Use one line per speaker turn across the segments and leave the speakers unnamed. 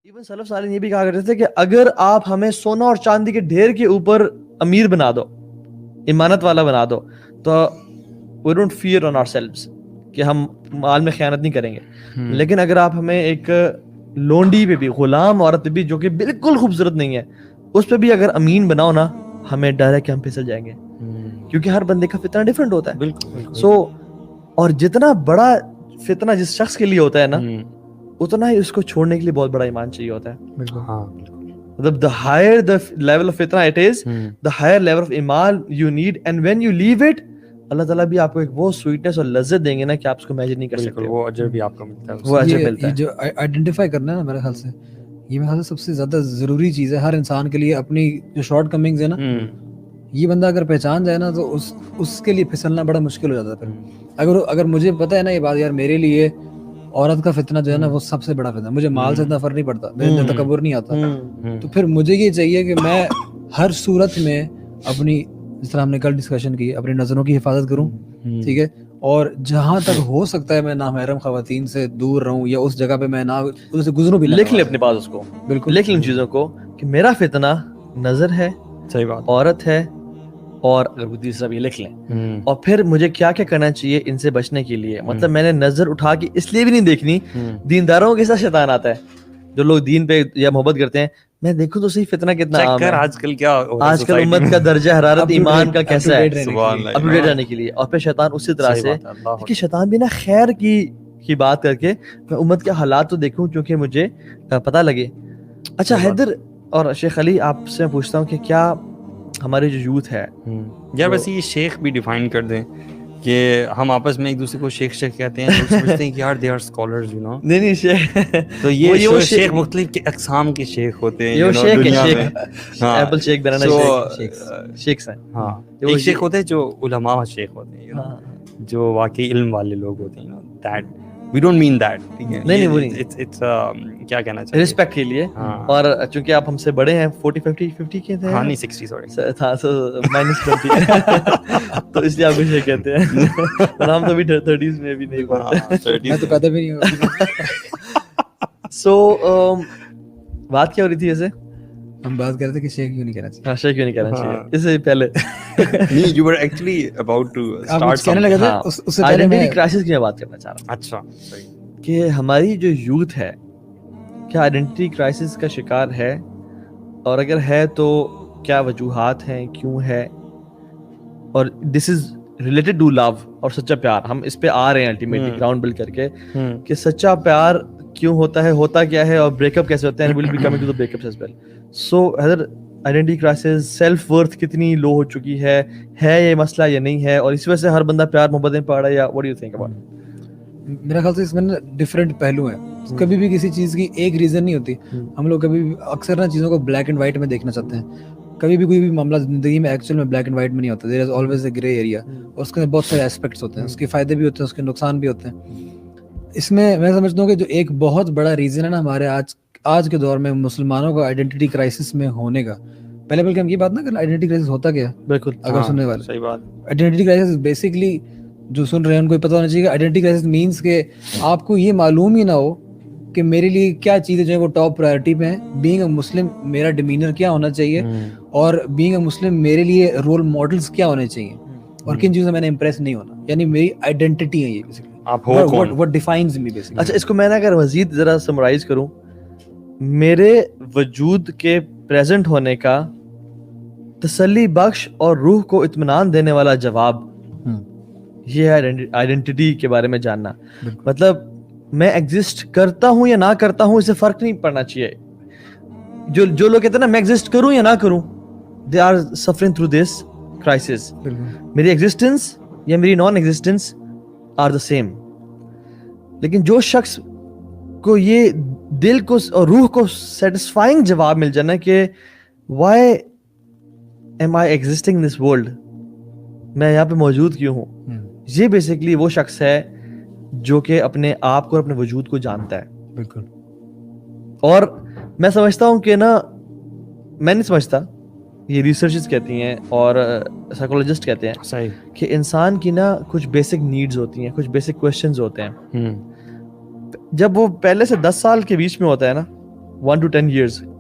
Even سلف صالحین یہ بھی کہا کرتے تھے کہ اگر آپ ہمیں سونا اور چاندی کے ڈھیر کے اوپر امیر بنا دو, امانت والا بنا دو, تو we don't fear on ourselves کہ ہم مال میں خیانت نہیں کریں گے. لیکن اگر آپ ہمیں ایک لونڈی پہ بھی, غلام عورت پہ بھی جو کہ بالکل خوبصورت نہیں ہے, اس پہ بھی اگر امین بناؤ نا, ہمیں ڈر ہے کہ ہم پھسل جائیں گے, کیونکہ ہر بندے کا فتنہ ڈیفرنٹ ہوتا ہے. سو اور جتنا بڑا فتنہ جس شخص کے لیے ہوتا ہے نا, اتنا ہی اس کو چھوڑنے کے لیے بہت بڑا ایمان چاہیے ہوتا ہے. مطلب the higher the level of fitna it is, the higher level of ایمان you need, and when you leave it, اللہ تعالیٰ بھی آپ کو ایک وہ سویٹنس اور لذت دیں گے نا کہ آپ اس کو امیجن نہیں کر سکتے.
وہ اجر بھی آپ کو ملتا ہے,
وہ اجر ملتا ہے.
جو آئیڈینٹیفائی کرنا ہے نا, میرے خیال سے یہ میرے خیال سے سب سے زیادہ ضروری چیز ہے ہر انسان کے لیے. اپنی جو شارٹ کمنگز ہے نا, یہ بندہ اگر پہچان جائے نا تو اس کے لیے پھسلنا بڑا مشکل ہو جاتا ہے. پھر اگر مجھے پتہ ہے نا یہ بات, یار میرے لیے عورت کا فتنہ جو ہے نا وہ سب سے بڑا فتنہ, مجھے مال سے اتنا فرق نہیں پڑتا, میرے اندر تکبر نہیں آتا, تو پھر مجھے یہ چاہیے کہ میں ہر صورت میں اپنی, جس طرح ہم نے کل ڈسکشن کی, اپنی نظروں کی حفاظت کروں, ٹھیک ہے, اور جہاں تک ہو سکتا ہے میں نامحرم خواتین سے دور رہوں, یا اس جگہ پہ میں نہ ان سے گزروں بھی.
لکھ لے اپنے پاس اس کو, بالکل لکھ لیں چیزوں کو کہ میرا فتنہ نظر ہے,
صحیح بات,
عورت ہے, اور اگر تیسرا بھی لکھ لیں, اور پھر مجھے کیا کیا کرنا چاہیے ان سے بچنے کے لیے. مطلب میں نے نظر اٹھا کے اس لیے بھی نہیں دیکھنی, دینداروں کے ساتھ شیطان آتا ہے, جو لوگ دین پہ یا محبت کرتے ہیں, میں دیکھوں تو صحیح فتنہ کتنا عام ہے
آج کل کیا,
آج کل امت کا درجہ حرارت ایمان کا کیسا ہے, اپ ٹو ڈیٹ رہنے کے لیے. اور پھر شیطان اسی طرح سے, کہ شیطان بھی نا خیر کی بات کر کے میں امت کے حالات تو دیکھوں کیونکہ مجھے پتہ لگے. اچھا حیدر اور شیخ علی, آپ سے پوچھتا ہوں کہ کیا ہمارے جو یوتھ ہے
یار, ویسے یہ شیخ بھی ڈیفائن کر دیں کہ ہم آپس میں ایک دوسرے کو شیخ کہتے ہیں, لوگ سمجھتے ہیں کہ یار they are scholars, you know.
نہیں شیخ,
تو یہ شیخ مختلف اقسام کے شیخ ہوتے ہیں,
ایپل شیخ, بنانا شیخ ہیں.
ہاں, ایک شیخ ہوتے ہیں جو علماء شیخ ہوتے ہیں, جو واقعی علم والے لوگ ہوتے ہیں, that we don't mean that.
نہیں وہ نہیں,
it's کیا کہنا چاہیے,
رسپیکٹ کے لیے. اور چونکہ آپ ہم سے بڑے ہیں, 40-50 کے تھے,
ہاں نہیں 60 سوری
تھا, -20 تو اس لیے آپ کو شیخ کہتے ہیں. اور ہم تو ابھی 30s میں بھی نہیں پڑھتے,
میں تو پیدا بھی نہیں ہوں.
سو بات کیا ہو رہی تھی ایسے,
ہم بات کر رہے تھے کہ شیخ کیوں نہیں کہنا چاہیے.
ہاں, شیخ کیوں نہیں کہنا چاہیے, اس سے پہلے
نہیں, you were actually about to start
کہنے لگے تھے, اس سے پہلے
آئیڈینٹی کرائسس کی میں بات کرنا چاہ رہا ہوں.
اچھا صحیح,
کہ ہماری جو یوتھ ہے کیا آئیڈینٹی کرائسس کا شکار ہے, اور اگر ہے تو کیا وجوہات ہیں, کیوں ہے, اور دس از ریلیٹڈ ٹو لو اور سچا پیار. ہم اس پہ آ رہے ہیں الٹیمیٹلی گراؤنڈ بلڈ کر کے کہ سچا پیار کیوں ہوتا ہے, ہوتا کیا ہے, اور بریک اپ کیسے ہوتا ہے, will be coming to the break ups as well. So Haider, identity crisis, self worth کتنی لو ہو چکی ہے یہ مسئلہ یا نہیں ہے, اور اس وجہ سے ہر بندہ پیار محبت میں پڑ رہا ہے, یا what do you think about?
میرا خیال سے اس میں نا ڈفرینٹ پہلو ہیں. کبھی بھی کسی چیز کی ایک ریزن نہیں ہوتی. ہم لوگ کبھی بھی اکثر نا چیزوں کو بلیک اینڈ وائٹ میں دیکھنا چاہتے ہیں. کبھی بھی کوئی بھی معاملہ زندگی میں ایکچوئل میں بلیک اینڈ وائٹ میں نہیں ہوتا. دیر is always a grey area, اور اس کے بہت سارے ایسپیکٹس ہوتے ہیں. اس کے فائدے بھی ہوتے ہیں, اس کے نقصان بھی ہوتے ہیں. اس میں سمجھتا ہوں کہ جو ایک بہت بڑا ریزن ہے نا ہمارے آج کے دور میں مسلمانوں کا آئیڈینٹی کرائسس میں ہونے کا, پہلے بلکہ ہم یہ بات نہ کریں آئیڈینٹی کرائسس ہوتا کیا ہے.
بالکل,
اگر سننے والے,
صحیح بات,
آئیڈینٹی کرائسس بیسکلی جو سن رہے ہیں ان کو پتہ ہونا چاہیے کہ آئیڈینٹی کرائسس مینس کہ آپ کو یہ معلوم ہی نہ ہو کہ میرے لیے کیا چیزیں جو ہے وہ ٹاپ پرائرٹی پہ ہیں. بینگ اے مسلم میرا ڈیمینر کیا ہونا چاہیے, اور بینگ اے مسلم میرے لیے رول ماڈلس کیا ہونے چاہیے, اور کن چیزوں میں نے امپریس نہیں ہونا. یعنی میری آئیڈینٹی ہے یہ بیسکلی,
آپ ہو کون,
what defines me basically.
اچھا, اس کو میں اگر مزید ذرا سمرائز کروں, میرے وجود کے پریزنٹ ہونے کا تسلی بخش اور روح کو اطمینان دینے والا جواب, یہ ہے آئیڈینٹی کے بارے میں جاننا. مطلب میں ایگزسٹ کرتا ہوں یا نہ کرتا ہوں, اس سے فرق نہیں پڑنا چاہیے. جو لوگ کہتے ہیں نا میں ایگزسٹ کروں یا نہ کروں, they are suffering through this crisis. میری ایگزسٹنس یا میری non existence are the same. لیکن جو شخص کو یہ دل کو اور روح کو سیٹسفائنگ جواب مل جانا کہ why am I existing in this world, میں یہاں پہ موجود کیوں ہوں, یہ بیسکلی وہ شخص ہے جو کہ اپنے آپ کو اور اپنے وجود کو جانتا ہے.
بالکل.
اور میں سمجھتا ہوں کہ نا, میں نہیں سمجھتا, یہ ریسرچز کہتی ہیں اور سائیکولوجسٹ کہتے ہیں
صحیح
کہ انسان کی نا کچھ بیسک نیڈز ہوتی ہیں, کچھ بیسک کویشچنز ہوتے ہیں. جب وہ پہلے سے 10 سال کے بیچ میں ہوتا ہے نا, 1 to 10 years,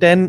10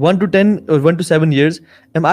1 to 10 or 1 to 7 years, am I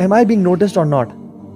am I being noticed or not?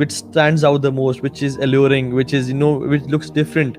which stands out the most, which is alluring, which is which looks different.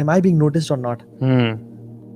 am I being noticed or not.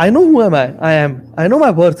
I know who am I know my worth.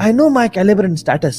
I know my caliber and status.